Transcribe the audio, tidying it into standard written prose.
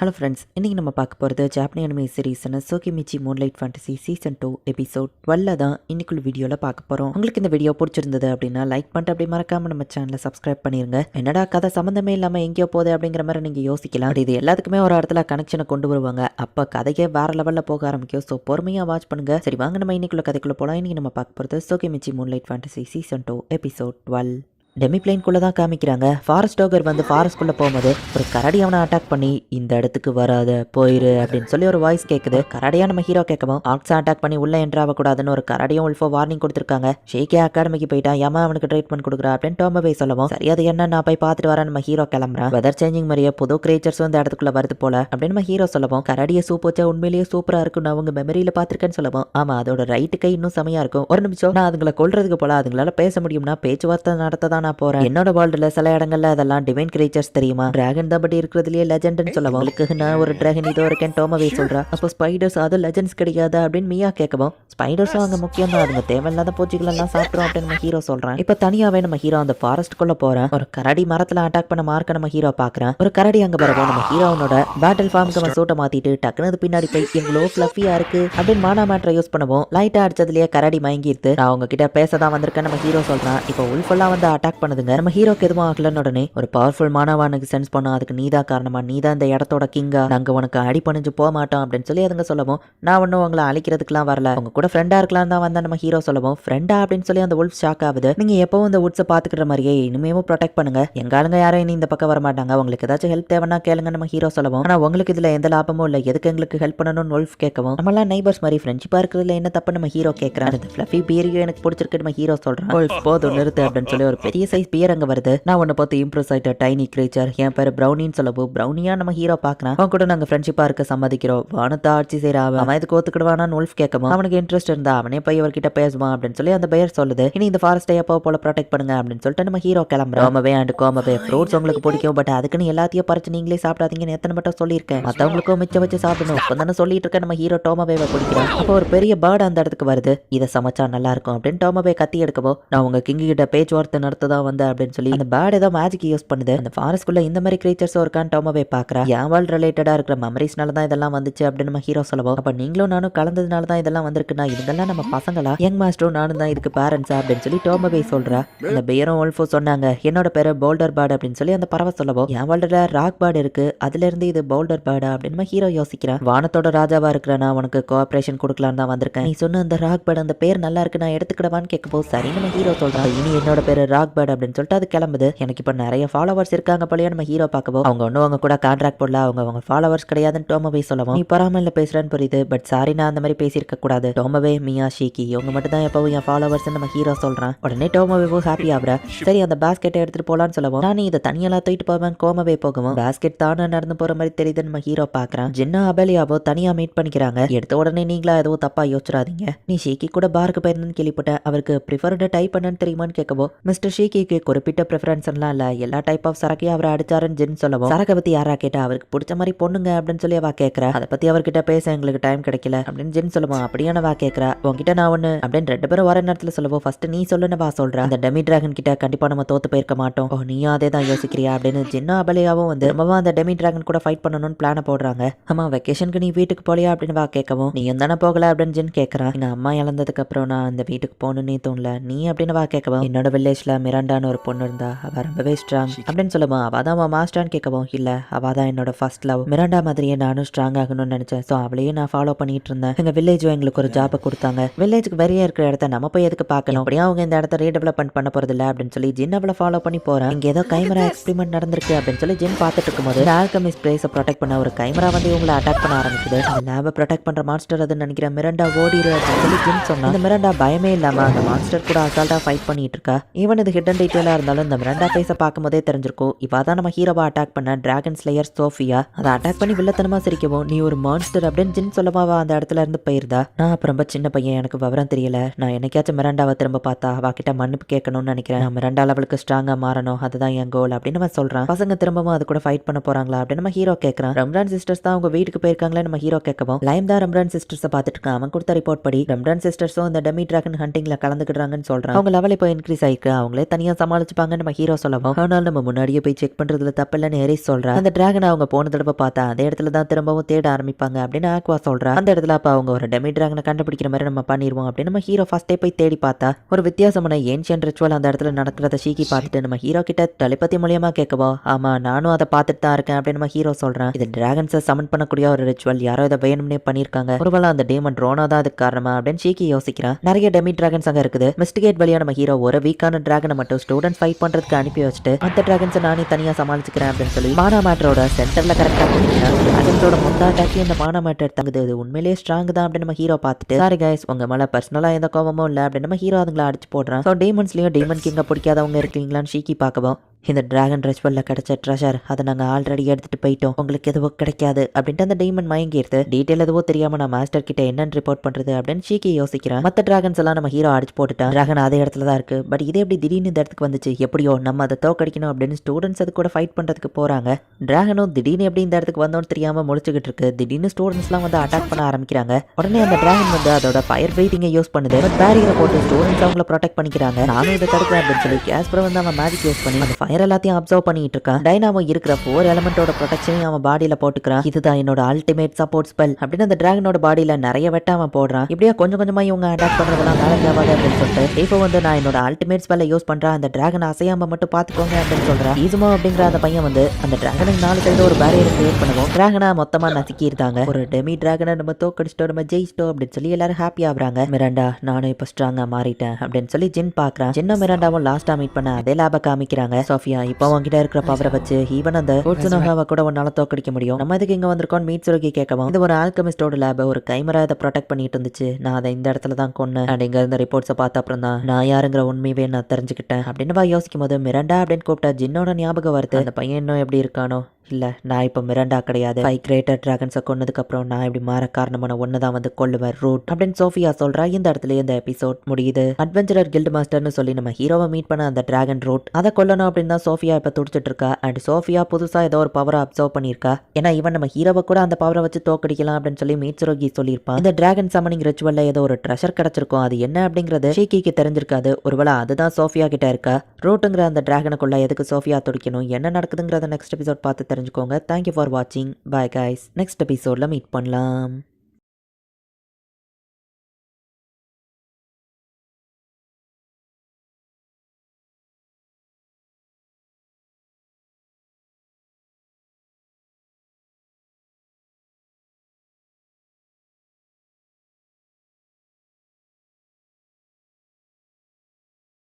Hello friends, இன்றைக்கி நம்ம பார்க்க போகிறது ஜாப்பனி அனிமே சீரீஸான Tsukimichi moonlight fantasy season 2 episode 12 தான் இன்னைக்குள்ள வீடியோவில் பார்க்க போகிறோம். உங்களுக்கு இந்த வீடியோ பிடிச்சிருந்தது அப்படின்னா லைக் பண்ணிட்டு அப்படி மறக்காமல் நம்ம சேனலை சப்ஸ்கிரைப் பண்ணிருங்க. என்னடா கதை சம்மந்தமே இல்லாமல் எங்கேயோ போகுது அப்படிங்கிற மாதிரி நீங்கள் யோசிக்கலாம். இது எல்லாத்துக்குமே ஒரு இடத்துல கனெக்ஷனை கொண்டு வருவாங்க. அப்போ கதைக்கே வேறு லெவலில் போக ஆரம்பிக்கும். ஸோ பொறுமையாக வாட்ச் பண்ணுங்கள். சரி வாங்க நம்ம இன்னைக்குள்ள கதைக்குள்ளே போகலாம். இன்றைக்கி நம்ம பார்க்க போகிறது Tsukimichi moonlight fantasy season 2 episode 12. டெமி பிளேன்குள்ளே தான் காமிக்கிறாங்க. ஃபாரஸ்ட் டோகர் வந்து ஃபாரஸ்ட்குள்ளே போகும்போது ஒரு கரடி அவனை அட்டாக் பண்ணி இந்த இடத்துக்கு வராத போயிரு அப்படின்னு சொல்லி ஒரு வாய்ஸ் கேட்குது. கரடியா நம்ம ஹீரோ கேட்கவும் ஆக்ஸா அட்டாக் பண்ணி உள்ள என்ட்ராக கூடாதுன்னு ஒரு கரடியும் உல்ஃபோ வார்னிங் கொடுத்துருக்காங்க. ஷேக்கே அகாடமிக்கு போயிட்டா ஏமா அவனுக்கு ட்ரீட்மெண்ட் கொடுக்குறா அப்படின்னு டோமவே சொல்லவும் சரி அது என்ன நான் போய் பார்த்துட்டு வரேன் நம்ம ஹீரோ கிளம்புறான். வெதர் சேஞ்சிங் மாதிரியே புது கிரியேச்சர்ஸ் வந்து இடத்துக்குள்ள வருது போல அப்படின்னு நம்ம ஹீரோ சொல்லவும் கரடியை சூப் வச்சா உண்மையிலேயே சூப்பரா இருக்கும் நான் அவங்க மெமரியில பார்த்துருக்கேன்னு சொல்லவும் ஆமா அதோட ரைட்டு கை இன்னும் செமையா இருக்கும். ஒரு நிமிஷம் நான் அதுங்களை கொல்றதுக்கு போல அதுங்களால பேச முடியும்னா பேச்சுவார்த்தை நடத்த தான் நான் போறேன். என்னோட சில இடங்கள்ல அதெல்லாம் டிவைன் கிரியேச்சர்ஸ் தெரியுமா டிராகன் தான் பட் இருக்கிறதுலயே லெஜெண்ட்னு சொல்லவும் உங்களுக்கு நான் ஒரு டிராகன் இதோ இருக்கேன் டோமவே சொல்றா. அப்போ ஸ்பைடர்ஸ் அது லெஜெண்ட்ஸ் கிடையாது அப்படின்னு மியா கேட்கவும் ஸ்பைடர்ஸும் அங்க முக்கியம் தான் அதுங்க தேவையில்லாத பூச்சிகள் எல்லாம் சாப்பிட்றோம் அப்படின்னு நம்ம ஹீரோ சொல்றான். இப்ப தனியாவே நம்ம ஹீரோ அந்த ஃபாரஸ்ட்குள்ள போறேன். ஒரு கரடி மரத்துல அட்டாக் பண்ண மார்க்க நம்ம ஹீரோ பாக்குறேன். ஒரு கரடி அங்க வரவும் நம்ம ஹீரோனோட பேட்டில் ஃபார்முக்கு அவன் சூட்டை மாத்திட்டு டக்குனது பின்னாடி போய் எங்களோ ஃபிளஃபியா இருக்கு அப்படின்னு மானா மேட்ரை யூஸ் பண்ணுவோம். லைட்டா அடிச்சதுலயே கரடி மயங்கிருது. நான் அவங்க கிட்ட பேசதான் வந்திருக்கேன் நம்ம ஹீரோ சொல்றான். இப்போ உல்ஃபெல்லாம் வந்து அட்டாக் பண்ணுதுங்க. நம்ம ஹீரோக்கு எதுவும் ஆகலன்னு உடனே ஒரு பவர்ஃபுல் மானவானுக்கு சென்ஸ் பண்ணா அதுக்கு நீதான் காரணமா நீதான் இந்த இடத்தோட கிங்கா நாங்க உனக்கு அடி பண்ணிச்சு போக மாட்டோம் அப்படின்னு சொல்லி அதுங்க சொல்லவும் நான் ஒன்னும் உங்களை அழிக்கிறதுக்குலாம் வரல உங்க கூட ஃப்ரெண்டா இருக்கலாம் தான் வந்தா நம்ம ஹீரோ சொல்லவும் ஃப்ரெண்டா அப்படின்னு சொல்லி அந்த உல்ஃப் ஷாக் ஆகுது. நீங்க எப்பவும் இந்த உட்ஸை பாத்துக்கிற மாதிரியே இனிமேவும் ப்ரொடெக்ட் பண்ணுங்க எங்க ஆளுங்க யாரும் இனி இந்த பக்கம் வர மாட்டாங்க உங்களுக்கு ஏதாச்சும் ஹெல்ப் தேவைன்னா கேளுங்க நம்ம ஹீரோ சொல்லவும் ஆனா உங்களுக்கு இதுல எந்த லாபமும் இல்ல எதுக்கு எங்களுக்கு ஹெல்ப் பண்ணணும்னு உல்ஃப் கேட்கவும் நம்மளாம் நைபர்ஸ் மாதிரி ஃப்ரெண்ட்ஷிப்பா இருக்கிறதுல என்ன தப்பு நம்ம ஹீரோ கேட்கறாரு. இந்த ஃப்ளஃபி பியரையும் எனக்கு பிடிச்சிருக்கு நம்ம ஹீரோ சொல்றான். உல்ஃப் போதும் நிறுத்து அப்படின்னு சொல்லி ஒரு பெரிய சைஸ் பியர் அங்க வருது. நான் உன்னை பார்த்து இம்ப்ரெஸ் ஆயிட்ட டைனி கிரேச்சர் என் பேரு பிரௌனின்னு சொல்லவும் பிரௌனியா நம்ம ஹீரோ பாக்குறான். அவன் கூட நாங்க ஃப்ரெண்ட்ஷிப்பா இருக்க சம்மதிக்கிறோம் வானத்தை ஆட்சி செய்யற அவன் இதுக்கு ஒத்துக்கிடுவானான்னு உல்ஃப் கேட்கவும் அவனுக்கு இன்ட்ரெஸ்ட் இருந்தா அவனே போய் இவர்கிட்ட பேசுவான் அப்படின்னு சொல்லி அந்த பெயர் சொல்லுது. இனி இந்த ஃபாரஸ்ட்டை எப்போ போல ப்ரொடெக்ட் பண்ணுங்க அப்படின்னு சொல்லிட்டு நம்ம ஹீரோ கிளம்புறோம். கோமவே அண்ட் கோமவே ஃப்ரூட்ஸ் உங்களுக்கு பிடிக்கும் பட் அதுக்குன்னு எல்லாத்தையும் பறிச்சு நீங்களே சாப்பிடாதீங்கன்னு எத்தனை மட்டும் சொல்லியிருக்கேன் மற்றவங்களுக்கும் மிச்சம் வச்சு சாப்பிடணும் இப்போ தானே சொல்லிட்டு இருக்க நம்ம ஹீரோ டோமவேவை பிடிக்கிறான். அப்போ ஒரு பெரிய பேர்டு அந்த இடத்துக்கு வருது. இதை சமைச்சா நல்லா இருக்கும் அப்படின்னு டோமவே கத்தி எடுக்கவோ நான் உங்க கிங் கிட்ட பேச்சுவார்த்தை நடத்ததான் வந்தேன் அப்படின்னு சொல்லி அந்த பேர்டு ஏதோ மேஜிக் யூஸ் பண்ணுது. அந்த ஃபாரஸ்ட்குள்ள இந்த மாதிரி கிரியேச்சர்ஸ் இருக்கான்னு டோமவே பாக்குறா. என் வேர்ல்ட் ரிலேட்டடா இருக்கிற மெமரிஸ்னால தான் இதெல்லாம் வந்துச்சு அப்படின்னு நம்ம ஹீரோ சொல்லவும் அப்ப நீங்களும் நானும் கலந்ததுனால தான் இதெல்லாம் வந்திருக்குன்னா இதெல்லாம் நம்ம பசங்களா யங் மாஸ்டரும் நானும் தான் இதுக்கு பேரண்ட்ஸா அப்படின்னு சொல்லி டோமவே சொல்றா. இந்த பேரும் உல்ஃபோ சொன்னாங்க என்னோட பேரு போல்டர் பேர்டு அப்படின்னு சொல்லி அந்த பறவை சொல்லவும் என் வேர்ல்டுல ராக் பேர்டு இருக்கு அதுல இருந்து இது போல்டர் பேர்டா அப்படின்னு நம்ம ஹீரோ யோசிக்கிறான். வானத்தோட ராஜாவா இருக்கிற நான் உனக்கு கோஆபரேஷன் கொடுக்கலான்னு தான் வந்திருக்கேன். நீ சொன்ன அந்த ராக் பேர்டு அந்த பேர் நல்லா இருக்கு நான் எடுத்துக்கிடவான்னு கேட்கப்போ சரி நம்ம ஹீரோ சொல்றான். இனி என்னோட பேரு ராக் பேர்டு அப்படின்னு சொல்லிட்டு அது கிளம்புது. எனக்கு இப்ப நிறைய ஃபாலோவர்ஸ் இருக்காங்க போலயே நம்ம ஹீரோ பார்க்கவோ அவங்க ஒன்னும் அவங்க கூட கான்ட்ராக்ட் போடல அவங்க ஃபாலோவர்ஸ் கிடையாதுன்னு டோமவே சொல்லவும் நீ பராமரில் பேசுறேன்னு புரியுது பட் சாரி நான் அந்த மாதிரி பேசியிருக்க கூடாது. டோமவே மியா ஷீக்கி இவங்க மட்டும் தான் எப்பவும் என் ஃபாலோவர்ஸ் நம்ம ஹீரோ சொல்றான். உடனே டோமவேவும் ஹாப்பி ஆகுற. சரி அந்த பேஸ்கெட்டை எடுத்துட்டு போலான்னு சொல்லவும் நான் இதை தனியெல்லாம் தூக்கிட்டு போவேன் கோமவே போகவும் பேஸ்கெட் தானே நடந்து போற மாதிரி தெரியுது நம்ம ஹீரோ பாக்குறான். ஜின்னா அபலியாவோ தனியா மீட் பண்ணிக்கிறாங்க. எடுத்த உடனே நீங்களா எதுவும் தப்பா யோசிச்சிடாதீங்க. நீ ஷீக்கி கூட பாருக்கு போயிருந்தேன்னு கேள்விப்பட்டேன் அவருக்கு ப்ரிஃபர்டு டைப் என்னன்னு தெரியுமான்னு கேட்கவோ மிஸ்டர் ஷீக்கிக்கு குறிப்பிட்ட ப்ரிஃபரன்ஸ் எல்லாம் இல்ல எல்லா டைப் ஆஃப் சரக்கையும் அவரை அடிச்சாருன்னு ஜின் சொல்லவும் சரக்கை பத்தி யாரா கேட்டா அவருக்கு பிடிச்ச மாதிரி பொண்ணுங்க அப்படின்னு சொல்லி அவ கேட்கறா. அதை பத்தி அவர்கிட்ட பேச எங்களுக்கு டைம் கிடைக்கல அப்படின்னு ஜின் சொல்லுவான். அப்படியான வா கேட்கறா. உங்ககிட்ட நான் ஒண்ணு அப்படின்னு ரெண்டு பேரும் வர நேரத்துல சொல்லுவோம் ஃபர்ஸ்ட் நீ சொல்லுன்னு வா சொல்றா. அந்த டெமி டிராகன் கிட்ட கண்டிப்பா நம்ம தோத்து போயிருக்க மாட்டோம். ஓ நீயும் அதே தான் யோசிக்கிறியா அப்படின்னு ஜின்னா அபலியாவும் வந்து நம்ம அந்த டெமி டிராகன் கூட ஃபைட் பண்ணணும்னு பிளான போடுறாங்க. ஆமா வெக்கேஷனுக்கு நீ வீட்டுக்கு போலியா அப்படின்னு வா கேட்கவும் நீ தானே போகல அப்படின்னு ஜின் கேட்கறான். எங்க அம்மா இழந்ததுக்கு அப்புறம் நான் அந்த வீட்டுக்கு போகணுன்னே தோணல நீ அப்படின்னு வா கேட்கவும் என்னோட வில்லேஜ்ல மிராண்டான்னு ஒரு பொண்ணு இருந்தா அவ ரொம்பவே ஸ்ட்ராங் அப்படின்னு சொல்லுவான். அவ தான் மாஸ்டர்னு கேட்கவும் இல்ல அவ தான் என்னோட ஃபர்ஸ்ட் லவ் மிராண்டா மாதிரியே நானும் ஸ்ட்ராங் ஆகணும்னு நினைச்சேன். ஸோ அவளையே நான் ஃபாலோ பண்ணிட்டு இருந்தேன். எங்க வில்லேஜும் எங்களுக்கு ஒரு ஜாபை கொடுத்தாங்க. வில்லேஜுக்கு வெளியே இருக்கிற இடத்த நம்ம போய் எதுக்கு பார்க்கணும் அப்படியே அவங்க இந்த இடத்த ரீடெவலப்மெண்ட் பண்ண போறது இல்லை அப்படின்னு சொல்லி ஜின் அவளை ஃபாலோ பண்ணி போறேன். இங்க ஏதோ கைமரா எக்ஸ்பெரிமெண்ட் நடந்திருக்கு அப்படின்னு சொல்லி ஜின் பார்த்துட்டு இருக்கும்போது ஆல்கமிஸ்ட் பிளேஸை ப்ரொடெக்ட் பண்ண ஒரு கைமரா வந்து இவங்களை அட்டாக் பண்ண ஆரம்பிக்குது. அந்த லேபை ப்ரொடெக்ட் பண்ற மாஸ்டர் அதுன்னு நினைக்கிற மிராண்டா ஓடிடு அப்படின்னு சொல்லி ஜின் சொன்னா. இந்த மிராண்டா பயமே இல்லாம அந்த மாஸ்டர் கூட அசால்ட்டா ஃபைட் பண்ணிட்டு இருக்கா. ஈவன் இது ஹிடன் டீட்டெயிலா இருந்தாலும் இந்த மிராண்டா ஃபேஸை பார்க்கும் போதே தெரிஞ்சிருக்கும் இவ தான் நம்ம ஹீரோவா அட்டாக் பண்ண டிராகன் ஸ்லேயர் சோஃபியா. அதை அட்டாக் பண்ணி வில்லத்தனமா சிரிக்கவும் நீ ஒரு மான்ஸ்டர் அப்படின்னு ஜின் சொல்லவாவா அந்த இடத்துல இருந்து போயிருந்தா. நான் அப்ப ரொம்ப சின்ன பையன் எனக்கு விவரம் தெரியல. நான் என்னைக்காச்சும் மிராண்டாவை திரும்ப பார்த்தா அவ கிட்ட மன்னிப்பு கேட்கணும்னு நினைக்கிறேன். நான் மிராண்டா லெவலுக்கு ஸ்ட்ராங்கா மாறணும் அதுதான் என் கோல் அப்படின்னு அவன் சொல்றான். பசங்க திரும்பவும் அது கூட ஃபைட் பண்ண போறாங்களா அப்படின்னு நம்ம ஹீரோ கேட்கறான். ரம்ரான் சிஸ்டர்ஸ் தான் அவங்க வீட்டுக்கு போயிருக்காங்களே நம்ம ஹீரோ கேட்கவும் லைம் தான் ரம்ரான் சிஸ்டர்ஸை பார்த்துட்டு இருக்கான். அவன் கொடுத்த ரிப்போர்ட் படி ரம்ரான் சிஸ்டர்ஸும் இந்த டெமி டிராகன் ஹண்டிங்ல கலந்துக்கிடுறாங்கன்னு சொல்றான். அவங்க லெவல் இப்போ இன்க்ரீஸ் ஆயிருக்கு அவங்களே தனியா சமாளிச்சுப்பாங்க நம்ம ஹீரோ சொல்லவும், ஆனால் நம்ம முன்னாடியே போய் செக் பண்றதுல தப்பில்லைன்னு எரிஸ் சொல்றா. அந்த டிராகனை அவங்க போன தடவை பார்த்தா அதே இடத்துல தான் திரும்பவும் தேட ஆரம்பிப்பாங்க அப்படின்னு ஆக்வா சொல்றா. அந்த இடத்துல அப்ப அவங்க ஒரு டெமி டிராகனை கண்டுபிடிக்கிற மாதிரி நம்ம பண்ணிடுவோம் அப்படின்னு நம்ம ஹீரோ ஃபர்ஸ்டே போய் தேடி பார்த்தா ஒரு வித்தியாசமான ஏன்ஷியன் ரிச்சுவல் அந்த இடத்துல நடக்கிறத ஷீக்கி பார்த்துட்டு நம்ம ஹீரோ கிட்ட டெலிபதி மூலியமா கேட்கவோ, ஆமா நானும் அதை பார்த்துட்டு தான் இருக்கேன் அப்படின்னு நம்ம ஹீரோ சொல்றேன். இது டிராகன்ஸை சமன் பண்ணக்கூடிய ஒரு ரிச்சுவல், யாரோ இதை வேணும்னே பண்ணிருக்காங்க, ஒருவேளை அந்த டேமன் ரோனா தான் அதுக்கு காரணமா அப்படின்னு ஷீக்கி யோசிக்கிறான். நிறைய டெமி டிராகன்ஸ் அங்க இருக்குது. மிஸ்டிகேட் வழியா நம்ம ஹீரோ ஒரு வீக்கான டிராகனை மட்டும் ஸ்டூடெண்ட்ஸ் ஃபைட் பண்றதுக்கு அனுப்பி வச்சுட்டு மற்ற டிராகன்ஸை நானே தனியா சமாளிச்சுக்கிறேன் அப்படின்னு சொல்லி மானா மேட்டரோட சென்டர்ல கரெக்டா பண்ணிக்கிறான். டிராகன்ஸோட மொத்த அட்டாக்கி இந்த மானா மேட்டர் தங்குது, இது உண்மையிலேயே ஸ்ட்ராங் தான் அப்படின்னு நம்ம ஹீரோ பார்த்துட்டு, சாரி கைஸ் உங்க மேல பர்சனலா எந்த கோபமும் இல்ல அப்படின்னு நம்ம ஹீரோ அதுங்களை அடிச்சு போடுறான். ஸோ டேமன்ஸ்லயும் டேமன் கிங்க பிடிக்காதவங்க இருக்கீங்களான்னு ஷீக்கி பார்க்கவும், இந்த டிராகன் ரிச்சுவல்ல கிடைச்ச ட்ரெஷர் அதை நாங்கள் ஆல்ரெடி எடுத்துட்டு போயிட்டோம், உங்களுக்கு எதுவும் கிடைக்காது அப்படின்ட்டு அந்த டேமன் மயங்கிடுது. டீட்டெயில் எதுவும் தெரியாம நான் மாஸ்டர் கிட்ட என்னன்னு ரிப்போர்ட் பண்றது அப்படின்னு ஷீக்கி யோசிக்கிறேன். மற்ற டிராகன்ஸ் எல்லாம் நம்ம ஹீரோ அடிச்சு போட்டுட்டான். டிராகன் அதே இடத்துல தான் இருக்கு. பட் இதே எப்படி திடீர்னு இந்த இடத்துக்கு வந்துச்சு, எப்படியோ நம்ம அதை தோக்கடிக்கணும் அப்படின்னு ஸ்டூடெண்ட்ஸ் அது கூட ஃபைட் பண்றதுக்கு போறாங்க. டிராகனும் திடீர்னு எப்படி இந்த இடத்துக்கு வந்தோன்னு தெரியாம முழிச்சுக்கிட்டு இருக்கு. திடீர்னு ஸ்டூடெண்ட்ஸ்லாம் வந்து அட்டாக் பண்ண ஆரம்பிக்கிறாங்க. உடனே அந்த டிராகன் வந்து அதோட ஃபயர் பிரீத்திங்கை யூஸ் பண்ணுது. பட் பேரியரை போட்டு ஸ்டூடெண்ட்ஸ் அவங்கள ப்ரொடெக்ட் பண்ணிக்கிறாங்க. நானும் இதை தடுக்கிறேன் அப்படின்னு சொல்லி கேஸ்பர் வந்து அவன் மேஜிக் யூஸ் பண்ணி அந்த ஃபயர் எல்லாத்தையும் அப்சர்வ் பண்ணிட்டு இருக்கான். டைனாமோ இருக்கிற 4 எலிமெண்டோட ப்ரொடெக்ஷனையும் அவன் பாடியில போட்டுக்கிறான். இதுதான் என்னோட அல்டிமேட் சப்போர்ட் ஸ்பெல் அப்படின்னு அந்த டிராகனோட பாடியில நிறைய வெட்ட அவன் போடுறான். இப்படியா கொஞ்சம் கொஞ்சமா இவங்க அட்டாக் பண்றதெல்லாம் வேலைக்கு ஆகாது அப்படின்னு சொல்லிட்டு இப்போ வந்து நான் என்னோட அல்டிமேட் ஸ்பெல்லை யூஸ் பண்றேன், அந்த டிராகன் அசையாம மட்டும் பாத்துக்கோங்க அப்படின்னு சொல்றான். ஈசுமா அப்படிங்கிற அந்த பையன் வந்து அந்த டிராகனுக்கு 4 சைடு ஒரு பேரியர் கிரியேட் பண்ணுவோம். டிராகனா மொத்தமா நசுக்கிருந்தாங்க. ஒரு டெமி டிராகனை நம்ம தோக்கடிச்சிட்டோம், நம்ம ஜெயிச்சிட்டோம் அப்படின்னு சொல்லி எல்லாரும் ஹாப்பி ஆகுறாங்க. மிராண்டா நானும் இப்போ ஸ்ட்ராங்கா மாறிட்டேன் அப்படின்னு சொல்லி ஜின் பாக்குறான். ஜின்னும் மிராண்டாவும் லாஸ்டா மீட் பண்ண அதே லேப காமிக்கிறாங்க. சோஃபியா இப்போ அவங்கிட்ட இருக்கிற பவரை வச்சு ஈவன் அந்த கோட்சுனோஹாவை கூட உன்னால தோக்கடிக்க முடியும், நம்ம இதுக்கு இங்க வந்திருக்கோம் மீட்சுருகி கேட்கவும், இது ஒரு ஆல்கெமிஸ்டோட லேப், ஒரு கைமரா இதை ப்ரொடெக்ட் பண்ணிட்டு இருந்துச்சு, நான் அதை இந்த இடத்துல தான் கொன்னேன் அண்ட் இங்க இருந்த ரிப்போர்ட்ஸை பார்த்த அப்புறம் தான் நான் யாருங்கிற உண்மையவே நான் தெரிஞ்சுக்கிட்டேன் அப்படின்னு யோசிக்கும் போது மிராண்டா அப்படின்னு கூப்பிட்ட ஜின்னோட ஞாபகம் வருது. அந்த பையன் இன்னும் எப்படி இருக்கானோ, இல்ல நான் இப்போ மிராண்டா கிடையாது, 5 கிரேட்டர் டிராகன்ஸை கொன்னதுக்கு அப்புறம் நான் இப்படி மாற காரணமான ஒன்று தான் வந்து கொல்லுவேன் ரூட் அப்படின்னு சோஃபியா சொல்றா. இந்த இடத்துல இந்த எபிசோட் முடியுது. அட்வென்ச்சரர் கில்ட் மாஸ்டர்னு சொல்லி நம்ம ஹீரோவை மீட் பண்ண அந்த டிராகன் ரூட் அதை கொல்லணும் அப்படின்னு தான் சோஃபியா இப்போ துடிச்சிட்டு இருக்கா. அண்ட் சோஃபியா புதுசா ஏதோ ஒரு பவரை அப்சர்வ் பண்ணியிருக்கா. ஏன்னா இவன் நம்ம ஹீரோவை கூட அந்த பவரை வச்சு தோக்கடிக்கலாம் அப்படின்னு சொல்லி மீட்சுரோகி சொல்லியிருப்பான். இந்த டிராகன் சமனிங் ரிச்சுவல்ல ஏதோ ஒரு ட்ரெஷர் கிடைச்சிருக்கும், அது என்ன அப்படிங்கிறது ஷீக்கிக்கு தெரிஞ்சிருக்காது. ஒருவேளை அதுதான் சோஃபியா கிட்ட இருக்கா. ரூட்டுங்கிற அந்த டிராகனுக்குள்ள எதுக்கு சோஃபியா துடிக்கணும், என்ன நடக்குதுங்கிறத நெக்ஸ்ட் எபிசோட் பார்த்து தெரிஞ்சுக்கோங்க. தேங்க்யூ ஃபார் வாட்சிங். Bye guys. நெக்ஸ்ட் எபிசோட்ல மீட் பண்ணலாம்.